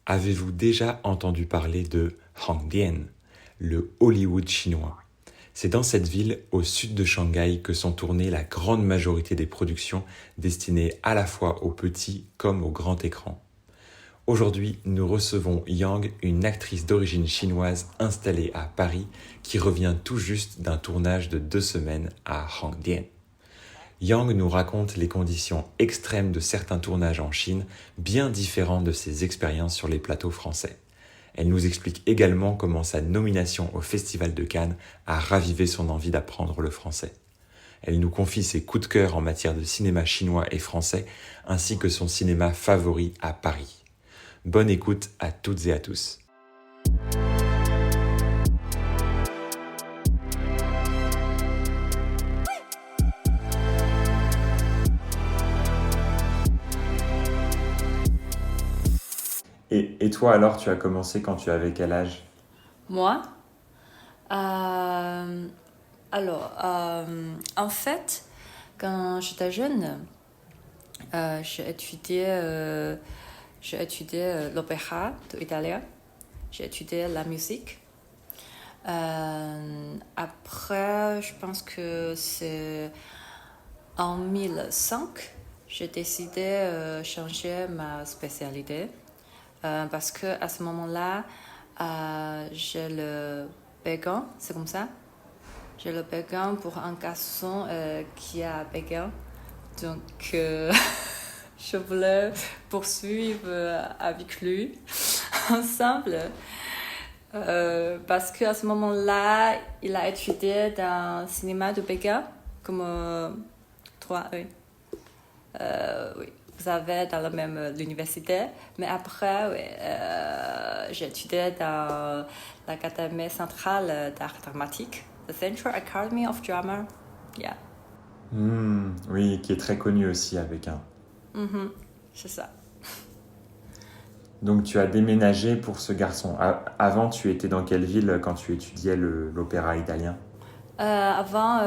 Avez-vous déjà entendu parler de Hongdian, le Hollywood chinois? C'est dans cette ville, au sud de Shanghai, que sont tournées la grande majorité des productions destinées à la fois au petit comme au grand écran. Aujourd'hui, nous recevons Yang, une actrice d'origine chinoise installée à Paris, qui revient tout juste d'un tournage de 2 semaines à Hongdian. Yang nous raconte les conditions extrêmes de certains tournages en Chine, bien différents de ses expériences sur les plateaux français. Elle nous explique également comment sa nomination au Festival de Cannes a ravivé son envie d'apprendre le français. Elle nous confie ses coups de cœur en matière de cinéma chinois et français, ainsi que son cinéma favori à Paris. Bonne écoute à toutes et à tous. Et toi alors, tu as commencé quand tu avais quel âge? Moi, euh, en fait, quand j'étais jeune, j'ai étudié l'opéra italien, j'ai étudié la musique. Après, je pense que c'est en 2005, j'ai décidé de changer ma spécialité parce que à ce moment-là, j'ai le Pékin, c'est comme ça. J'ai le Pékin pour un garçon qui a Pékin. Donc, je voulais poursuivre avec lui ensemble. Parce qu'à ce moment-là, il a étudié dans le cinéma de Pékin, comme toi, oui. Oui, vous avez dans la même université. Mais après, oui, j'ai étudié dans l'Académie centrale d'art dramatique, the Central Academy of Drama. Yeah. Oui, qui est très connu aussi avec un. Mhm, c'est ça. Donc tu as déménagé pour ce garçon. Avant, tu étais dans quelle ville quand tu étudiais l'opéra italien? Avant,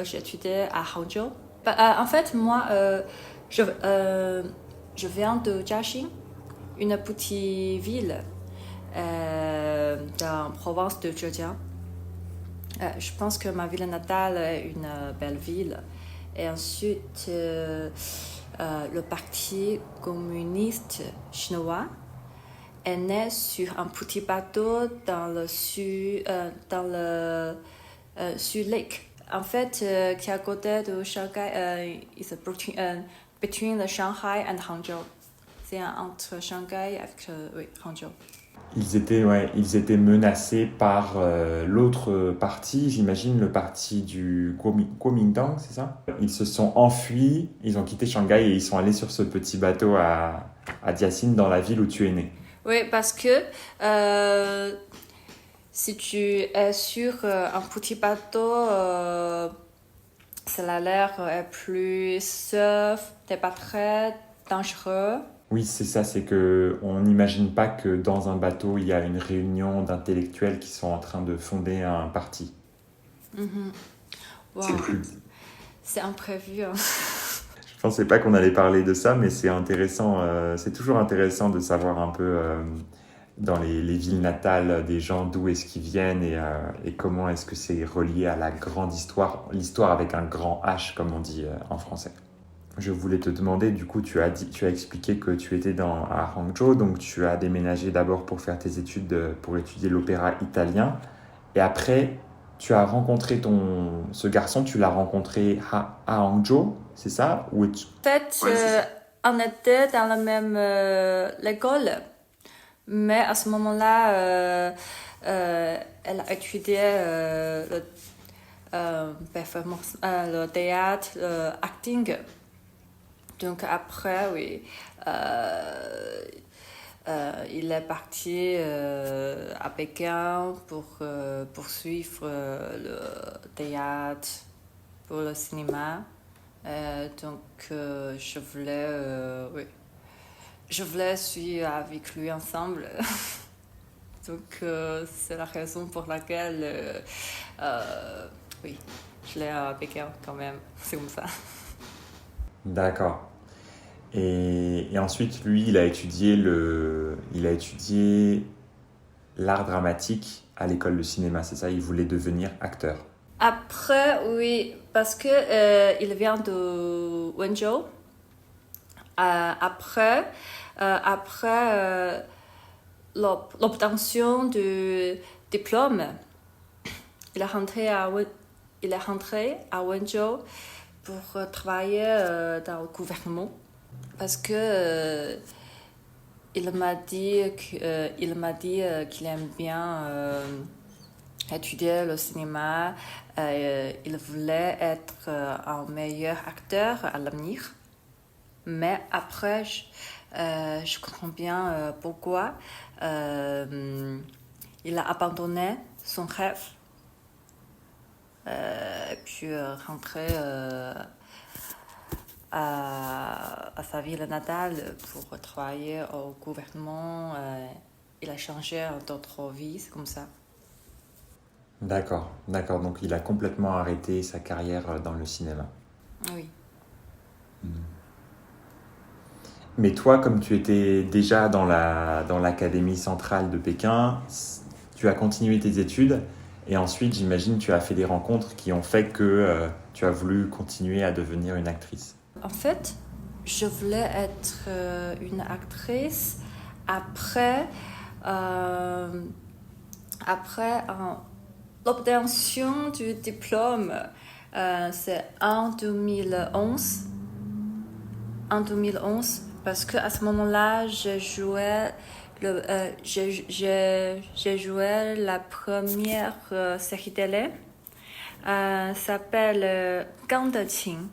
j'ai étudié à Hangzhou. En fait, moi, je viens de Jiaxing, une petite ville dans la province de Zhejiang. Je pense que ma ville natale est une belle ville. Et ensuite, le Parti communiste chinois est né sur un petit bateau dans le Sud-Lake. En fait, qui est à côté de Shanghai, is between the Shanghai and Hangzhou. C'est entre Shanghai et oui, Hangzhou. Ils étaient menacés par l'autre parti, j'imagine le parti du Kuomintang, c'est ça? Ils se sont enfuis, ils ont quitté Shanghai et ils sont allés sur ce petit bateau à Jiaxing, dans la ville où tu es né. Oui, parce que si tu es sur un petit bateau, ça a l'air plus safe, t'es pas très dangereux. Oui, c'est ça, c'est que on n'imagine pas que dans un bateau, il y a une réunion d'intellectuels qui sont en train de fonder un parti. Wow. C'est plus. C'est imprévu. Hein. Je pensais pas qu'on allait parler de ça, mais c'est intéressant. C'est toujours intéressant de savoir un peu dans les villes natales des gens d'où est-ce qu'ils viennent et comment est-ce que c'est relié à la grande histoire, l'histoire avec un grand H, comme on dit en français. Je voulais te demander, du coup, tu as expliqué que tu étais à Hangzhou, donc tu as déménagé d'abord pour faire tes études, pour étudier l'opéra italien, et après, tu as rencontré ce garçon, tu l'as rencontré à Hangzhou, c'est ça? En fait, on était dans la même école, mais à ce moment-là, elle a étudié performance, le théâtre, acting. Donc après, oui, il est parti à Pékin pour poursuivre le théâtre, pour le cinéma. Donc oui, je voulais suivre avec lui ensemble. Donc c'est la raison pour laquelle, oui, je l'ai à Pékin quand même. C'est comme ça. D'accord. Et ensuite, lui, il a étudié l'art dramatique à l'école de cinéma, c'est ça? Il voulait devenir acteur. Après, oui, parce que il vient de Wenzhou. Après l'obtention du diplôme, il est rentré à Wenzhou pour travailler dans le gouvernement. Parce que il m'a dit qu'il aime bien étudier le cinéma. Il voulait être un meilleur acteur à l'avenir. Mais après, je comprends bien pourquoi il a abandonné son rêve et puis rentré à sa ville natale pour travailler au gouvernement. Il a changé d'autres vies, c'est comme ça. D'accord, d'accord. Donc il a complètement arrêté sa carrière dans le cinéma. Oui. Mais toi, comme tu étais déjà dans l'académie centrale de Pékin, tu as continué tes études et ensuite, j'imagine, tu as fait des rencontres qui ont fait que tu as voulu continuer à devenir une actrice. En fait, je voulais être une actrice après, euh, après l'obtention du diplôme. C'est en 2011. En 2011, parce qu'à ce moment-là, j'ai joué la première série télé. S'appelle Gang de Qing.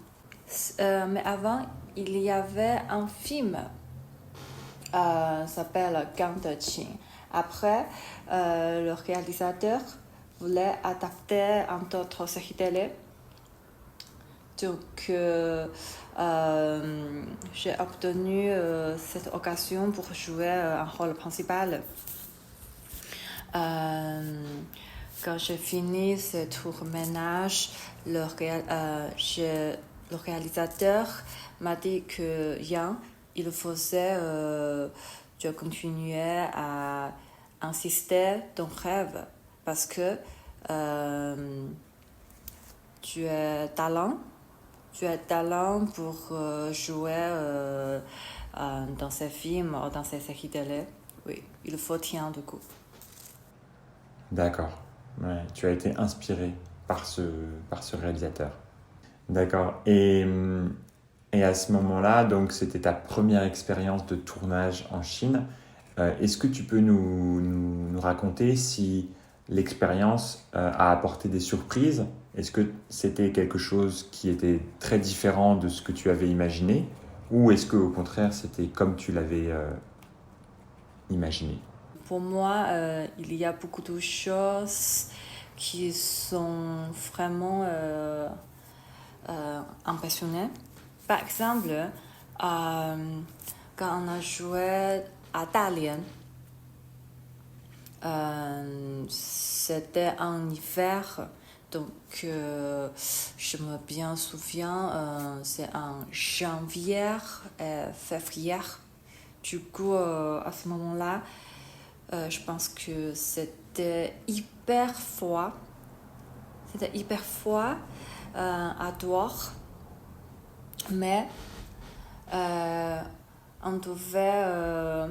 Mais avant, il y avait un film s'appelle Gang de Qing. Après, le réalisateur voulait adapter un autre série télé. Donc, j'ai obtenu cette occasion pour jouer un rôle principal. Quand j'ai fini ce tour-ménage, le réalisateur m'a dit que Yang, il faisait de continuer à insister ton rêve parce que tu as talent pour jouer dans ces films ou dans ces séries télé. Oui, il faut tenir du coup. D'accord. Ouais, tu as été inspiré par ce réalisateur. D'accord. Et à ce moment-là, donc c'était ta première expérience de tournage en Chine. Est-ce que tu peux nous raconter si l'expérience a apporté des surprises? Est-ce que c'était quelque chose qui était très différent de ce que tu avais imaginé? Ou est-ce qu'au contraire, c'était comme tu l'avais imaginé? Pour moi, il y a beaucoup de choses qui sont vraiment impressionnantes. Par exemple, quand on a joué à Dalian, c'était en hiver, donc je me bien souviens, c'est en janvier et février. Du coup, à ce moment-là, je pense que c'était hyper froid. C'était hyper froid à dehors. Mais on devait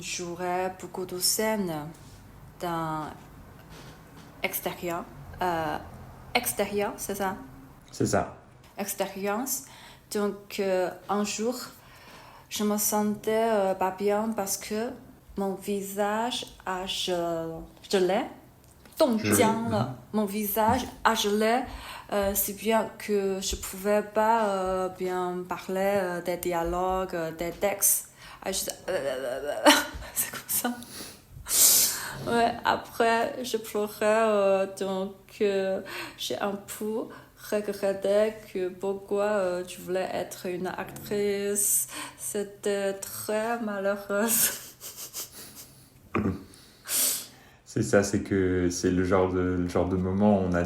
jouer beaucoup de scènes dans extérieur. Extérieur, c'est ça? C'est ça. Extérieur. Donc, un jour, je me sentais pas bien parce que mon visage a gelé. Mon visage a gelé, si bien que je ne pouvais pas bien parler des dialogues, des textes. C'est comme ça. Ouais, après, je pleurais, donc j'ai un peu regretté que pourquoi tu voulais être une actrice. C'était très malheureuse. C'est ça, c'est que c'est le genre de moment où on a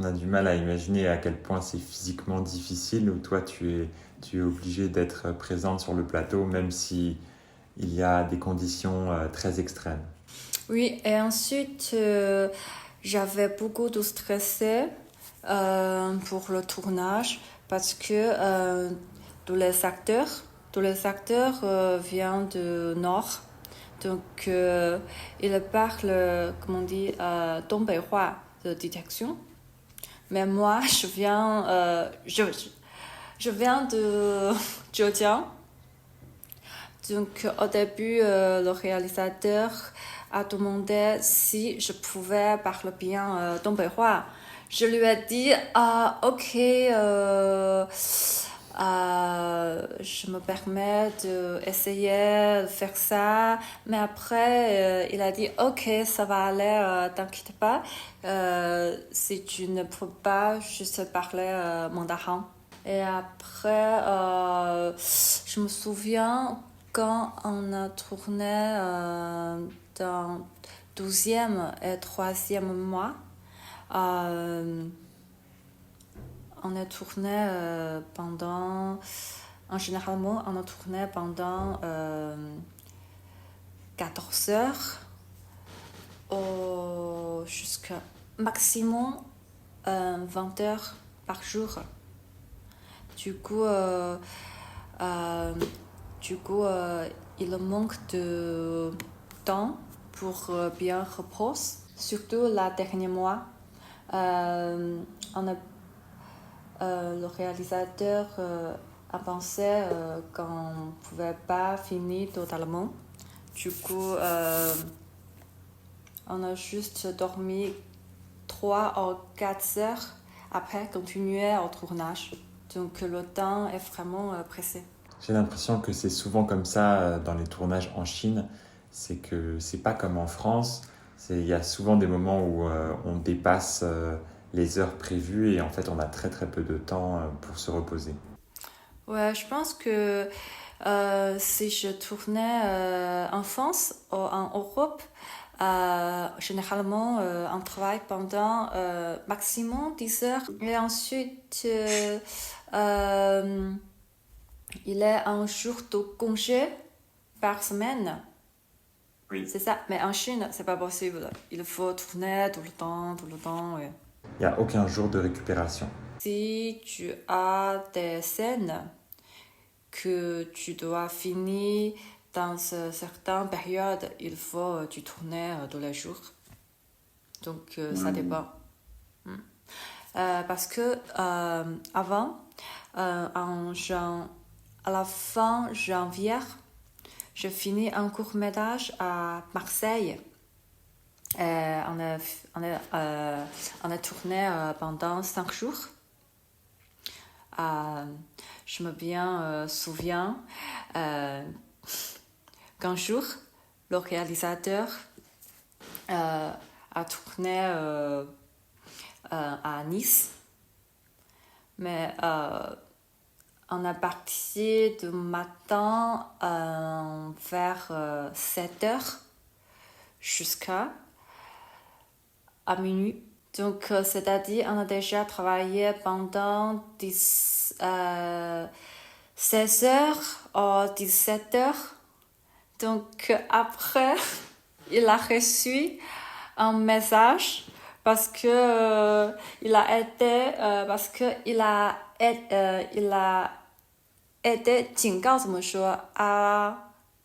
On a du mal à imaginer à quel point c'est physiquement difficile, où toi tu es obligé d'être présente sur le plateau, même si il y a des conditions très extrêmes. Oui, et ensuite, j'avais beaucoup de stressé pour le tournage parce que tous les acteurs viennent du nord. Donc, ils parlent, comment on dit, Dongbei-hua de détection. Mais moi, je viens de Zhejiang. Donc, au début, le réalisateur a demandé si je pouvais parler bien Dongbei-hua. Je lui ai dit, ok, je me permets d'essayer de faire ça. Mais après, il a dit, ok, ça va aller, t'inquiète pas. Si tu ne peux pas juste parler mandarin. Et après, je me souviens quand on a tourné dans 12e et 3e mois, on a tourné généralement, on a tourné pendant 14 heures jusqu'à maximum 20 heures par jour. Du coup, il manque de temps pour bien reposer, surtout le dernier mois. Le réalisateur a pensé qu'on ne pouvait pas finir totalement. Du coup, on a juste dormi 3 ou 4 heures après continuer au tournage. Donc le temps est vraiment pressé. J'ai l'impression que c'est souvent comme ça dans les tournages en Chine. C'est que c'est pas comme en France. Il y a souvent des moments où on dépasse les heures prévues et en fait on a très très peu de temps pour se reposer. Ouais, je pense que si je tournais en France ou en Europe, généralement on travaille pendant maximum 10 heures. Et ensuite, il y a un jour de congé par semaine. Oui. C'est ça, mais en Chine, c'est pas possible. Il faut tourner tout le temps. Ouais. Il n'y a aucun jour de récupération. Si tu as des scènes que tu dois finir dans une certaine période, il faut tu tourner tous les jours. Donc, ça dépend. Parce que avant, à la fin janvier, je finis un court-métrage à Marseille. On a tourné pendant 5 jours. Je me bien souviens qu'un jour, le réalisateur a tourné à Nice. Mais on a parti du matin vers 7 heures jusqu'à minuit. Donc, c'est-à-dire, on a déjà travaillé pendant 16 heures ou 17 heures. Donc, après, il a reçu un message parce que il a été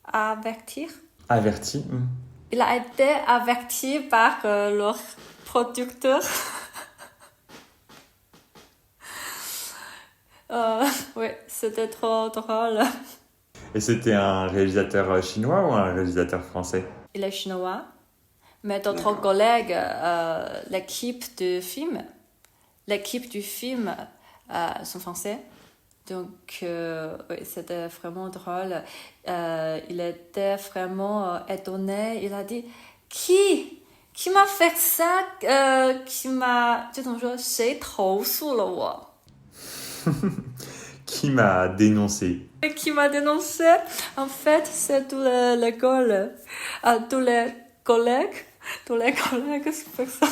avertir. Averti. Il a été averti par leur producteur. Oui, c'était trop drôle. Et c'était un réalisateur chinois ou un réalisateur français? Il est chinois, mais d'autres collègues, l'équipe du film sont français. Donc, oui, c'était vraiment drôle. Il était vraiment étonné. Il a dit, qui m'a fait ça? Qui m'a Qui m'a dénoncé? Qui m'a dénoncé? En fait, c'est tous les collègues, c'est pour ça.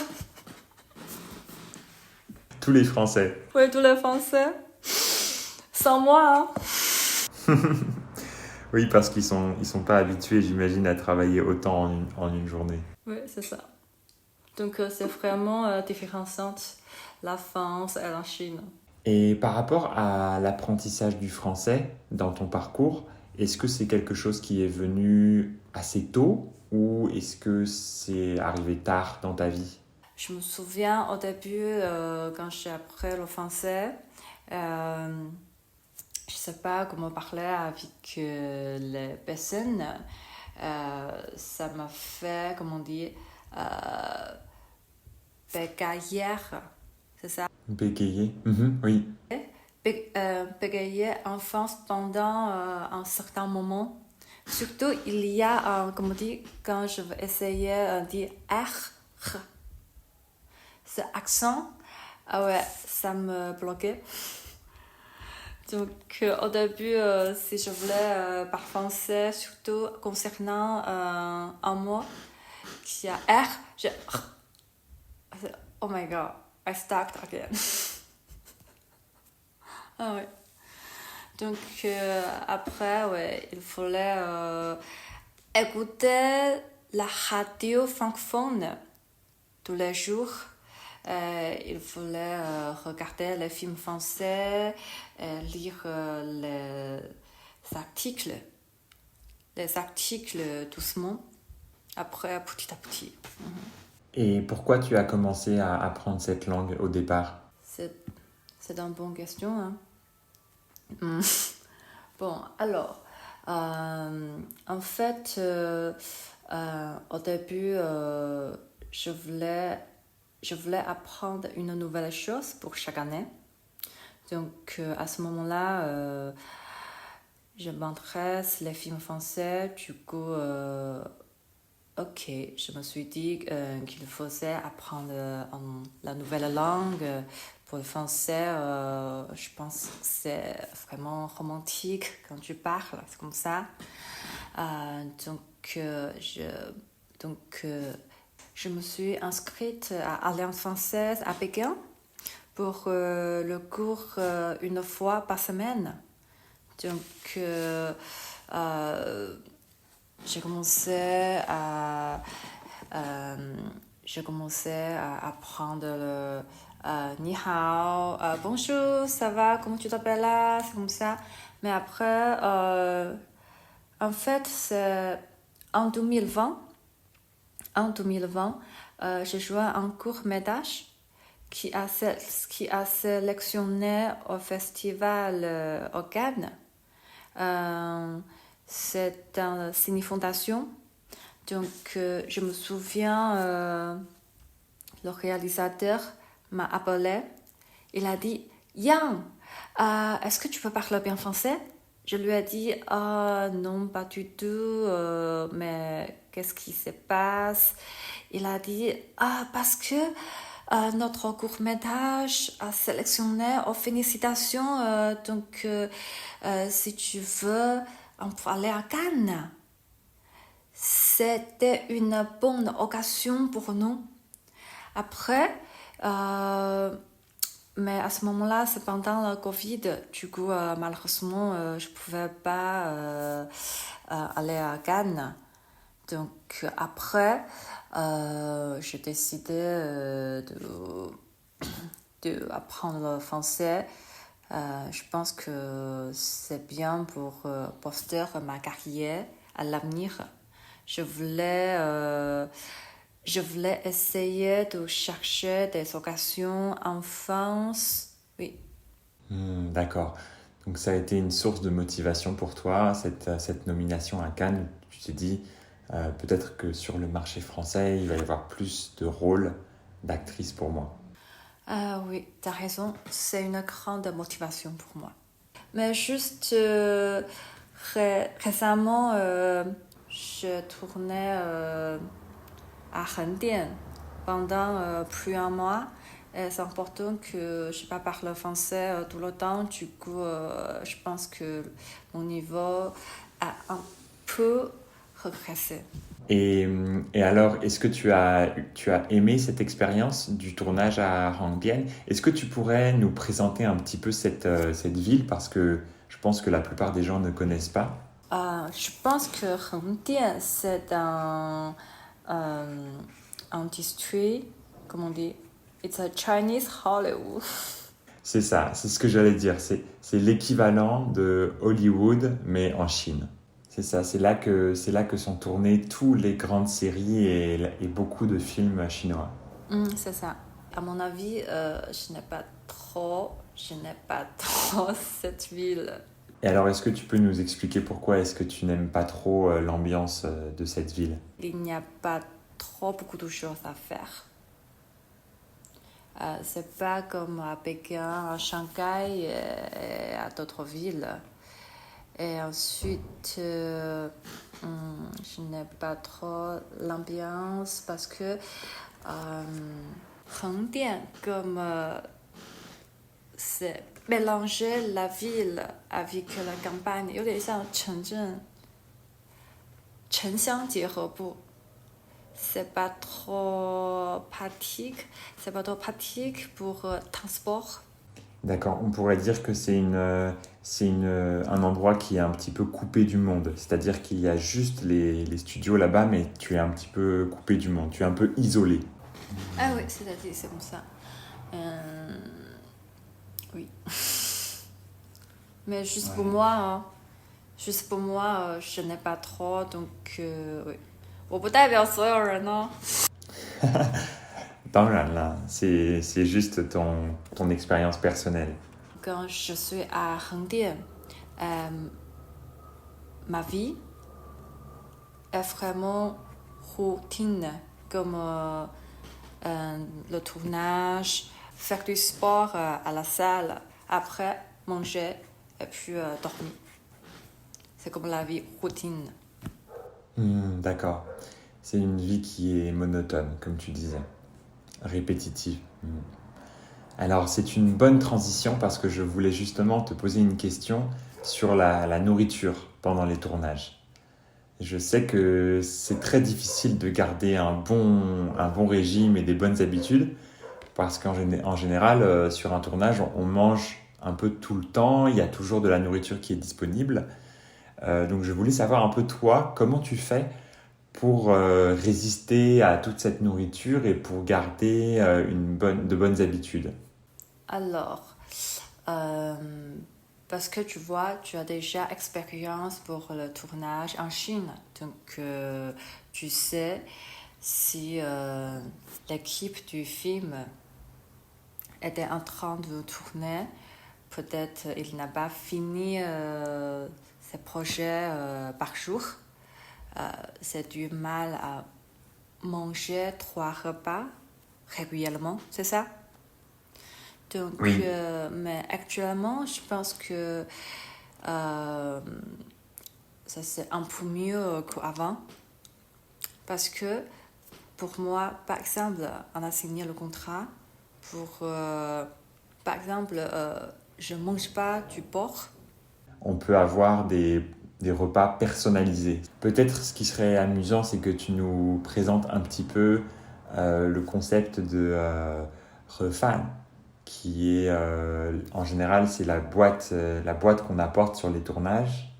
Tous les Français. Oui, tous les Français. Sans moi, hein. Oui, parce ils sont pas habitués, j'imagine, à travailler autant en une journée. Oui, c'est ça. Donc, c'est vraiment différenciante la France et la Chine. Et par rapport à l'apprentissage du français dans ton parcours, est-ce que c'est quelque chose qui est venu assez tôt ou est-ce que c'est arrivé tard dans ta vie? Je me souviens au début, quand j'ai appris le français, je sais pas comment parler avec les personnes. Ça m'a fait, comment dire, bégayer, c'est ça? Bégayer? Mhm, oui. Bégayer en France pendant un certain moment. Surtout, il y a, comment dire, quand je vais essayer de dire R, ce accent, ah ouais, ça me bloquait. Donc, au début, si je voulais parler français, surtout concernant un mot qui a R, je... Oh my god, I start again. Ah ouais. Donc, après, ouais, il fallait écouter la radio francophone tous les jours. Il fallait regarder les films français, lire les articles doucement, après petit à petit. Et pourquoi tu as commencé à apprendre cette langue au départ? C'est une bonne question, hein. Bon, alors, en fait, au début, je voulais apprendre une nouvelle chose pour chaque année. Donc, à ce moment-là, je m'intéresse les films français. Du coup, ok, je me suis dit qu'il fallait apprendre la nouvelle langue. Pour le français, je pense que c'est vraiment romantique quand tu parles, c'est comme ça. Donc, je me suis inscrite à Alliance française à Pékin pour le cours une fois par semaine. Donc, j'ai commencé à apprendre le ni hao, bonjour, ça va, comment tu t'appelles là, c'est comme ça. Mais après, en fait, c'est en 2020, j'ai joué un court-métrage qui a sélectionné au festival au Cannes. C'est une ciné-fondation. Donc, je me souviens, le réalisateur m'a appelé. Il a dit « Yang, est-ce que tu peux parler bien français ?» Je lui ai dit « non, pas du tout, mais qu'est-ce qui se passe ?» Il a dit « parce que notre court-métrage a sélectionné aux félicitations, donc si tu veux, on peut aller à Cannes. » C'était une bonne occasion pour nous. Après, mais à ce moment-là, c'est pendant le Covid. Du coup, malheureusement, je ne pouvais pas aller à Cannes. Donc, après, j'ai décidé d'apprendre le français. Je pense que c'est bien pour poster ma carrière à l'avenir. Je voulais essayer de chercher des occasions en France. Oui. D'accord. Donc ça a été une source de motivation pour toi, cette nomination à Cannes. Tu t'es dit, peut-être que sur le marché français, il va y avoir plus de rôles d'actrice pour moi. Oui, tu as raison. C'est une grande motivation pour moi. Mais juste récemment, je tournais à Hengdian pendant plus d'un mois. Et c'est important que je ne pas parle français tout le temps. Du coup, je pense que mon niveau a un peu régressé. Et alors, est-ce que tu as aimé cette expérience du tournage à Hangbian? Est-ce que tu pourrais nous présenter un petit peu cette ville parce que je pense que la plupart des gens ne connaissent pas. Je pense que Hongdian, c'est un district, comment on dit, it's a Chinese Hollywood. C'est ça, c'est ce que j'allais dire. C'est l'équivalent de Hollywood, mais en Chine. C'est ça, c'est là que sont tournées toutes les grandes séries et beaucoup de films chinois. C'est ça. À mon avis, je n'ai pas trop cette ville. Et alors, est-ce que tu peux nous expliquer pourquoi est-ce que tu n'aimes pas trop l'ambiance de cette ville? Il n'y a pas trop beaucoup de choses à faire. C'est pas comme à Pékin, à Shanghai et à d'autres villes. Et ensuite, je n'ai pas trop l'ambiance parce que Hongdian, comme c'est mélanger la ville avec la campagne, 有点像城乡结合部. C'est pas trop pratique pour transport. D'accord, on pourrait dire que un endroit qui est un petit peu coupé du monde. C'est-à-dire qu'il y a juste les studios là-bas, mais tu es un petit peu coupé du monde. Tu es un peu isolé. Ah oui, c'est comme ça. Oui. Mais juste pour moi, hein, je n'ai pas trop, donc oui. 我不代表所有人哦。当然啦, c'est juste ton expérience personnelle. Quand je suis à Hongdian, ma vie est vraiment routine, comme le tournage, faire du sport à la salle, après manger et puis dormir. C'est comme la vie routine. D'accord. C'est une vie qui est monotone, comme tu disais, répétitive. Alors, c'est une bonne transition parce que je voulais justement te poser une question sur la nourriture pendant les tournages. Je sais que c'est très difficile de garder un bon régime et des bonnes habitudes parce qu'en général, sur un tournage, on mange un peu tout le temps, il y a toujours de la nourriture qui est disponible. Donc, je voulais savoir un peu toi, comment tu fais pour résister à toute cette nourriture et pour garder de bonnes habitudes? Alors, parce que tu vois, tu as déjà expérience pour le tournage en Chine, donc tu sais si l'équipe du film était en train de tourner, peut-être il n'a pas fini ses projets par jour. C'est du mal à manger 3 repas régulièrement, c'est ça? Donc, Oui. mais actuellement, je pense que ça c'est un peu mieux qu'avant. Parce que pour moi, par exemple, on a signé le contrat pour, par exemple, je ne mange pas du porc. On peut avoir des repas personnalisés. Peut-être ce qui serait amusant, c'est que tu nous présentes un petit peu le concept de refan, qui est en général c'est la boîte qu'on apporte sur les tournages.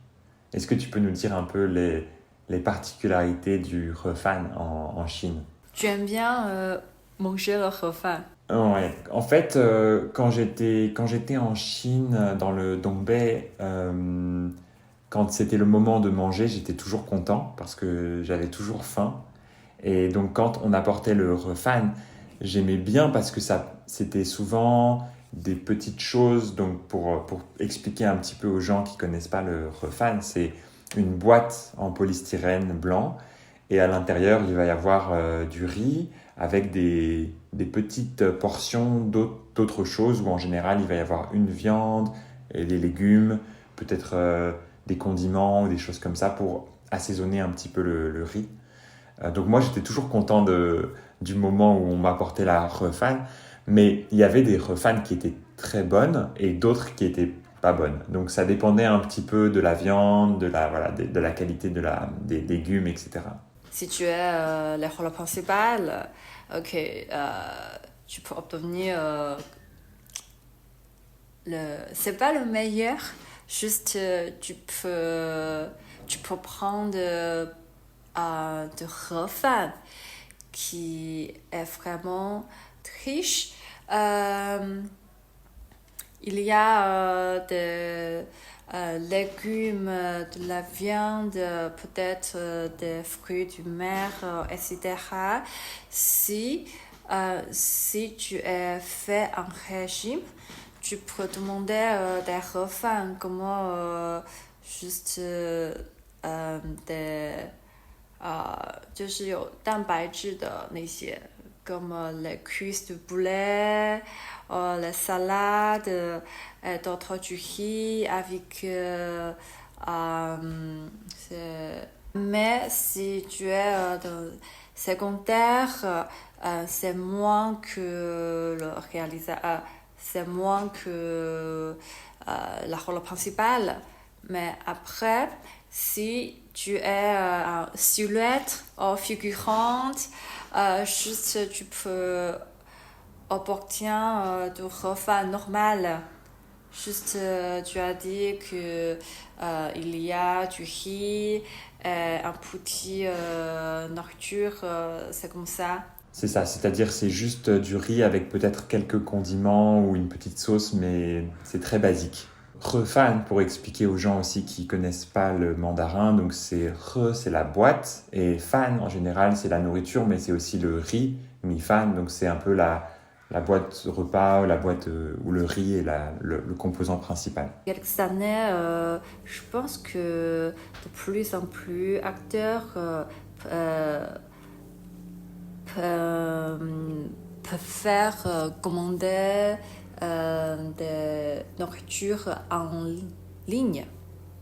Est-ce que tu peux nous dire un peu les particularités du refan en Chine? Tu aimes bien manger le refan? Ouais. En fait, quand j'étais en Chine, dans le Dongbei, quand c'était le moment de manger, j'étais toujours content parce que j'avais toujours faim. Et donc, quand on apportait le refan, j'aimais bien parce que c'était souvent des petites choses. Donc, pour expliquer un petit peu aux gens qui connaissent pas le refan, c'est une boîte en polystyrène blanc et à l'intérieur, il va y avoir du riz avec des petites portions d'autres choses où en général, il va y avoir une viande et des légumes, peut-être des condiments ou des choses comme ça pour assaisonner un petit peu le riz. Donc moi, j'étais toujours content du moment où on m'apportait la refan, mais il y avait des refans qui étaient très bonnes et d'autres qui étaient pas bonnes. Donc ça dépendait un petit peu de la viande, de la qualité des légumes, etc. si tu es le rôle principal, ok, tu peux obtenir c'est pas le meilleur, juste tu peux prendre de refans qui est vraiment riche. Il y a des légumes, de la viande, peut-être des fruits du mer, etc. Si tu es fait un régime, tu peux demander des repas comme juste就是有蛋白质的那些，comme les cuisses de poulet, les salades, d'autres du riz avec mais si tu es dans secondaire, c'est moins que le réalisateur, c'est moins que la rôle principale. Mais après, si tu es en silhouette ou figurante, juste tu peux obtenir du repas normal. Juste, tu as dit que il y a du riz, un petit nourriture, c'est comme ça. C'est ça, c'est-à-dire c'est juste du riz avec peut-être quelques condiments ou une petite sauce, mais c'est très basique. Refan, pour expliquer aux gens aussi qui connaissent pas le mandarin, donc c'est la boîte, et fan en général c'est la nourriture, mais c'est aussi le riz, mi fan, donc c'est un peu la boîte repas, la boîte où le riz est le composant principal. Quelques années, je pense que de plus en plus acteurs peuvent faire commander des nourritures en ligne.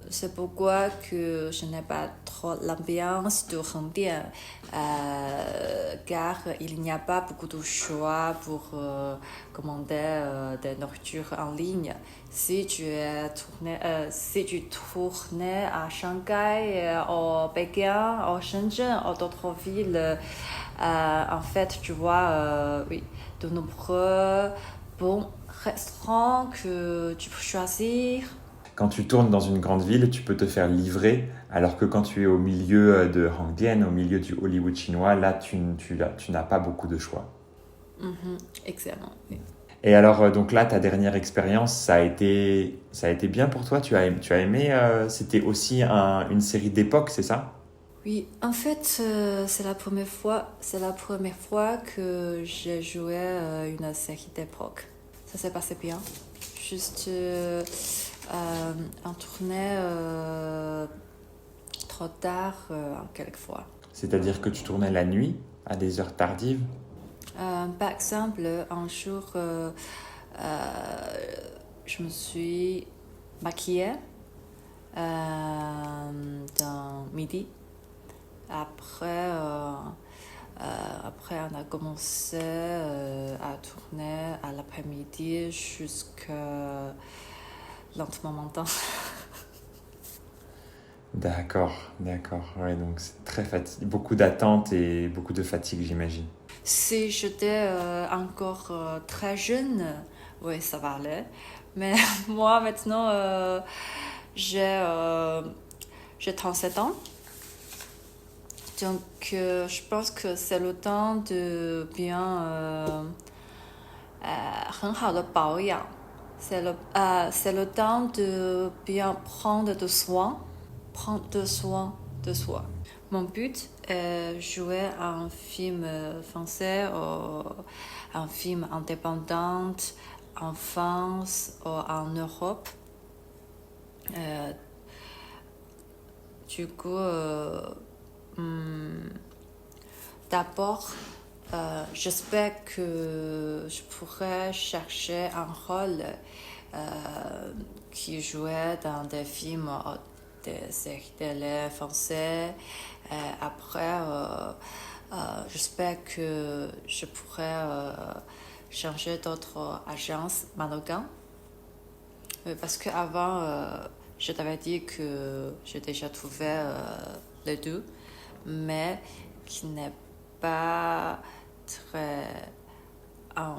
C'est pourquoi que je n'ai pas trop l'ambiance de Hongdian, car il n'y a pas beaucoup de choix pour commander des nourritures en ligne. Si tu tournes à Shanghai, au Pékin, au Shenzhen, ou d'autres villes, en fait, tu vois, oui, de nombreux bons restaurants que tu peux choisir. Quand tu tournes dans une grande ville, tu peux te faire livrer, alors que quand tu es au milieu de Hongdian, au milieu du Hollywood chinois, là, tu n'as pas beaucoup de choix. Excellent. Oui. Et alors, donc là, ta dernière expérience, ça a été bien pour toi? Tu as aimé? C'était aussi une série d'époque, c'est ça? Oui, en fait, c'est la première fois que j'ai joué une série d'époque. Ça s'est passé bien. Juste, on tournait trop tard quelquefois. C'est-à-dire que tu tournais la nuit, à des heures tardives? Par exemple, un jour, je me suis maquillée dans midi. Après, on a commencé à tourner à l'après-midi jusqu'à lentement matin. D'accord. Ouais, donc c'est très beaucoup d'attente et beaucoup de fatigue, j'imagine. Si j'étais encore très jeune, oui, ça va aller. Mais moi, maintenant, j'ai 37 ans. Donc, je pense que c'est le temps de bien 很好的保养. C'est le temps de bien prendre soin de soi. Mon but est jouer un film français ou un film indépendant en France ou en Europe. Du coup, d'abord, j'espère que je pourrais chercher un rôle qui jouait dans des films ou des séries télé français. Après, j'espère que je pourrais changer d'autres agences mannequins. Parce qu'avant, je t'avais dit que j'ai déjà trouvé les deux. mais qui n'est pas très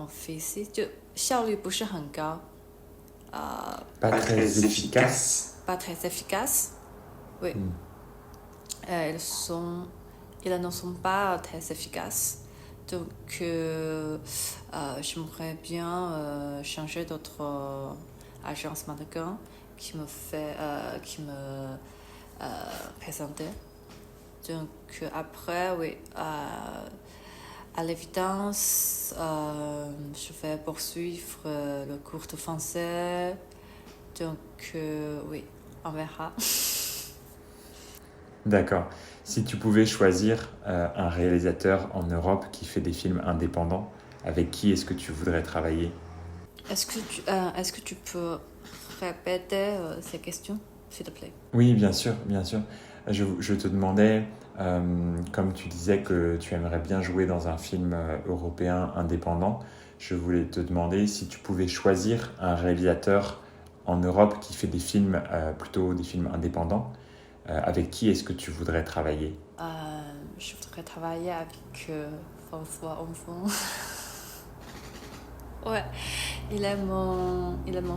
physique，就效率不是很高，Pas très efficace. pas très efficace. Oui. Ils ne sont pas très efficaces. Donc, j'aimerais bien changer d'autres agences mannequin qui me présenter. Donc, après, oui, à l'évidence, je vais poursuivre le cours de français. Donc, oui, on verra. D'accord. Si tu pouvais choisir un réalisateur en Europe qui fait des films indépendants, avec qui est-ce que tu voudrais travailler? Est-ce que tu peux répéter ces questions, s'il te plaît? Oui, bien sûr, bien sûr. Je te demandais, comme tu disais que tu aimerais bien jouer dans un film européen indépendant, je voulais te demander si tu pouvais choisir un réalisateur en Europe qui fait des films, plutôt des films indépendants, avec qui est-ce que tu voudrais travailler? Je voudrais travailler avec François Ozon. Ouais, il est mon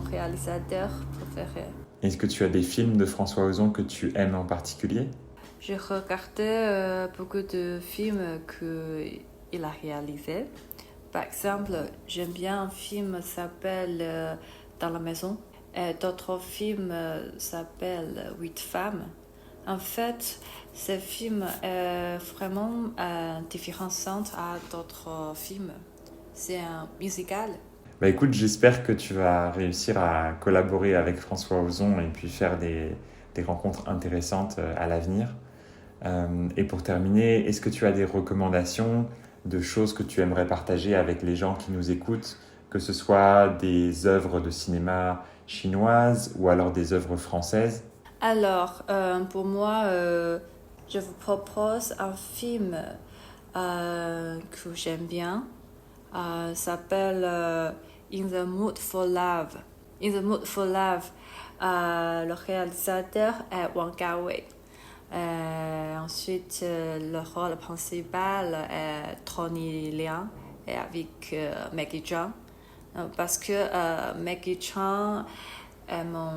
réalisateur préféré. Est-ce que tu as des films de François Ozon que tu aimes en particulier? J'ai regardé beaucoup de films qu'il a réalisés. Par exemple, j'aime bien un film qui s'appelle Dans la maison et d'autres films s'appellent 8 femmes. En fait, ce film est vraiment différenciant à d'autres films. C'est un musical. Bah écoute, j'espère que tu vas réussir à collaborer avec François Ozon et puis faire des rencontres intéressantes à l'avenir. Et pour terminer, est-ce que tu as des recommandations de choses que tu aimerais partager avec les gens qui nous écoutent, que ce soit des œuvres de cinéma chinoises ou alors des œuvres françaises? Alors, pour moi, je vous propose un film que j'aime bien. S'appelle In the Mood for Love. In the Mood for Love. Le réalisateur est Wang Kar-wai. Ensuite, le rôle principal est Tony Leung et avec Maggie Cheung. Parce que Maggie Cheung est mon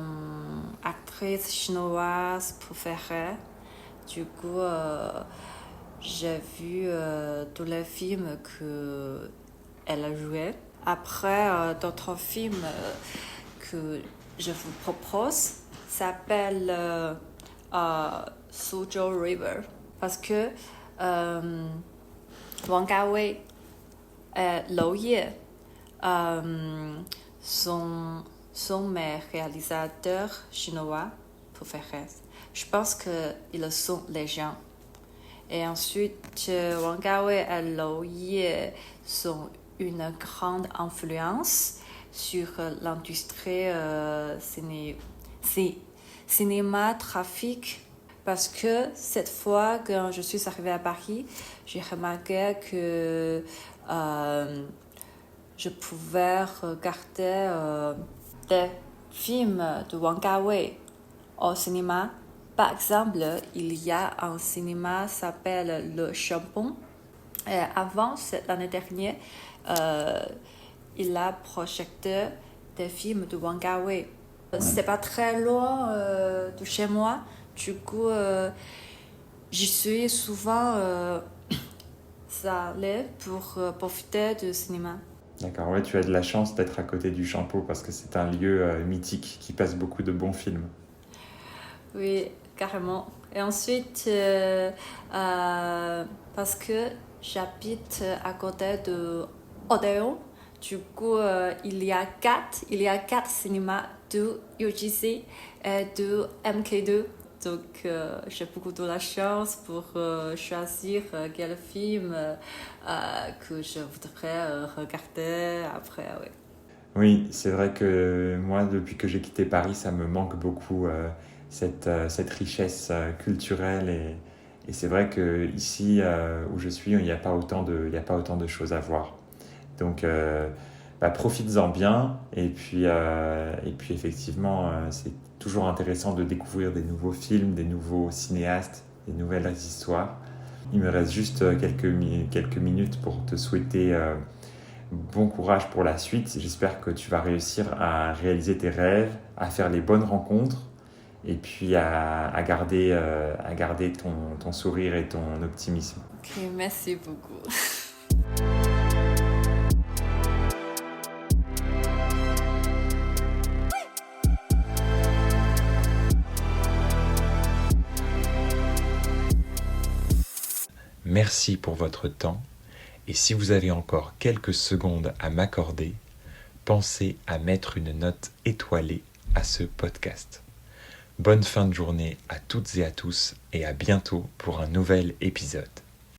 actrice chinoise préférée. Du coup, j'ai vu tous les films qu'elle a joué. Après, d'autres films que je vous propose s'appellent Suzhou River. Parce que Wang Kar-wai et Lou Ye sont mes réalisateurs chinois préférés. Je pense qu'ils sont les gens. Et ensuite, Wang Kar-wai et Lou Ye sont une grande influence sur l'industrie cinématographique. Parce que cette fois, quand je suis arrivée à Paris, j'ai remarqué que je pouvais regarder des films de Wang Kar-wai au cinéma. Par exemple, il y a un cinéma qui s'appelle Le Chambon. Et avant, l'année dernière, il a projeté des films de Wang Kar-wai. C'est pas très loin de chez moi. Du coup, j'y suis souvent allée pour profiter du cinéma. D'accord, ouais, tu as de la chance d'être à côté du Champeau parce que c'est un lieu mythique qui passe beaucoup de bons films. Oui, carrément. Et ensuite, parce que j'habite à côté de Odéon, du coup, il y a quatre cinémas de UGC et de MK2. Donc, j'ai beaucoup de la chance pour choisir quel film que je voudrais regarder après. Oui. Oui, c'est vrai que moi, depuis que j'ai quitté Paris, ça me manque beaucoup cette richesse culturelle et c'est vrai qu'ici où je suis, il n'y a pas autant de choses à voir. Donc, profites-en bien et puis effectivement, c'est toujours intéressant de découvrir des nouveaux films, des nouveaux cinéastes, des nouvelles histoires. Il me reste juste quelques minutes pour te souhaiter bon courage pour la suite. J'espère que tu vas réussir à réaliser tes rêves, à faire les bonnes rencontres et puis à garder ton sourire et ton optimisme. Ok, merci beaucoup. Merci pour votre temps et si vous avez encore quelques secondes à m'accorder, pensez à mettre une note étoilée à ce podcast. Bonne fin de journée à toutes et à tous et à bientôt pour un nouvel épisode.